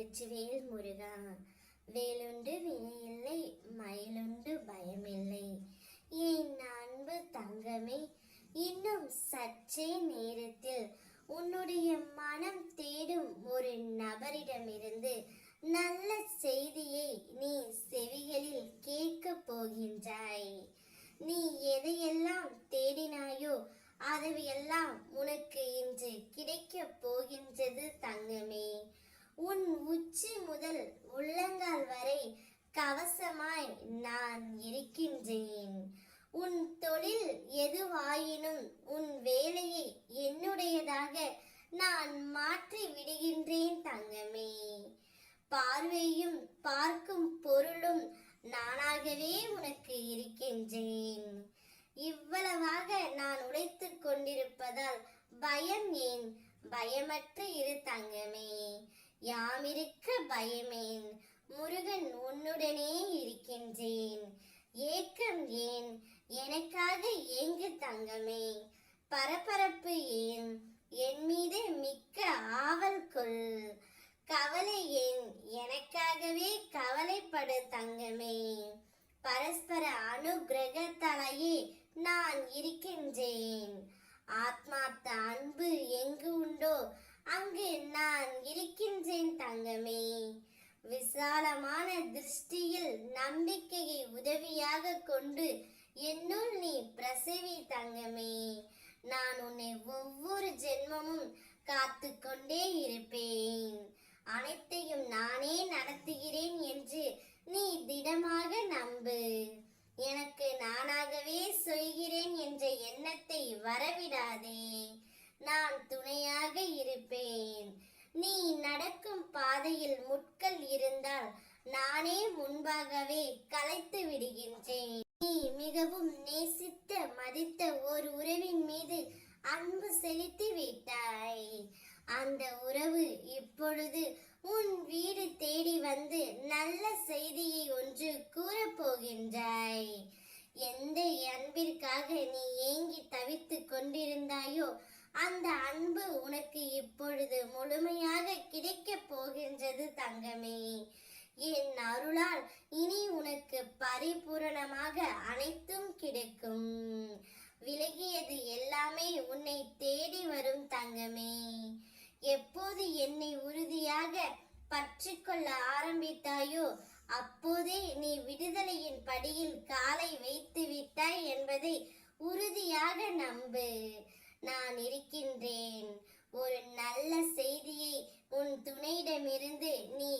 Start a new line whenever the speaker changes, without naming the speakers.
வெற்றிவேல் முருகா. வேலுண்டு வினையில்லை, மயிலுண்டு பயமில்லை. என் அன்பு தங்கமே, இன்னும் சற்றே நேரத்தில் உன்னுடைய மனம் தேடும் ஒரு நபரிடமிருந்து நல்ல செய்தியை நீ செவிகளில் கேட்க போகின்றாய். நீ எதையெல்லாம் தேடினாயோ அதையெல்லாம் உனக்கு இன்று கிடைக்க போகின்றது தங்கமே. உன் உச்சி முதல் உள்ளங்கால் வரை கவசமாய் நான் இருக்கின்றேன். உன் தொழில் எதுவாயினும் உன் வேலையை என்னுடையதாக நான் மாற்றி விடுகின்றேன் தங்கமே. பார்வையும் பார்க்கும் பொருளும் நானாகவே உனக்கு இருக்கின்றேன். இவ்வளவாக நான் உழைத்துக் கொண்டிருப்பதால் பயம் ஏன்? பயமற்ற இரு தங்கமே. யாமிருக்க பயமேன்? முருகன் உன்னுடனே இருக்கின்றேன். ஏக்கம் ஏன்? எனக்காக ஏங்கு தங்கமே. பரபரப்பு ஏன்? என் மீது மிக்க ஆவல் கொள். கவலை ஏன்? எனக்காகவே கவலைப்படு தங்கமே. பரஸ்பர அனுகிரகத்தாலேயே நான் இருக்கின்றேன். ஆத்மார்த்த அன்பு எங்கு உண்டோ அங்கு நான் இருக்கின்றேன் தங்கமே. விசாலமான திருஷ்டியில் நம்பிக்கையை உதவியாக கொண்டு என்னுள் நீ பிரசவி தங்கமே. நான் உன்னை ஒவ்வொரு ஜென்மமும் காத்து கொண்டே இருப்பேன். அனைத்தையும் நானே நடத்துகிறேன் என்று நீ திடமாக நம்பு. எனக்கு நானாகவே சொல்கிறேன் என்ற எண்ணத்தை வரவிடாதே. நான் துணையாக இருப்பேன். நீ நடக்கும் பாதையில் முட்கள் இருந்தால் நானே முன்பாகவே கலைத்து விடுகின்றேன். நீ மிகவும் நேசித்த மதித்த ஒரு உறவின் மீது அன்பு செலுத்தி விட்டாய். அந்த உறவு இப்பொழுது உன் வீடு தேடி வந்து நல்ல செய்தியை ஒன்று கூறப்போகின்றாய். எந்த அன்பிற்காக நீ ஏங்கி தவித்து கொண்டிருந்தாயோ அந்த அன்பு உனக்கு இப்பொழுது முழுமையாக கிடைக்க போகின்றது தங்கமே. என் அருளால் இனி உனக்கு பரிபூரணமாக அனைத்தும் கிடைக்கும். விலகியது எல்லாமே உன்னை தேடி வரும் தங்கமே. எப்போது என்னை உறுதியாக பற்றி கொள்ள ஆரம்பித்தாயோ அப்போதே நீ விடுதலையின் படியில் காலை வைத்து விட்டாய் என்பதை உறுதியாக நம்பு. நான் இருக்கின்றேன். ஒரு நல்ல செய்தியை உன் துணையிடமிருந்து நீ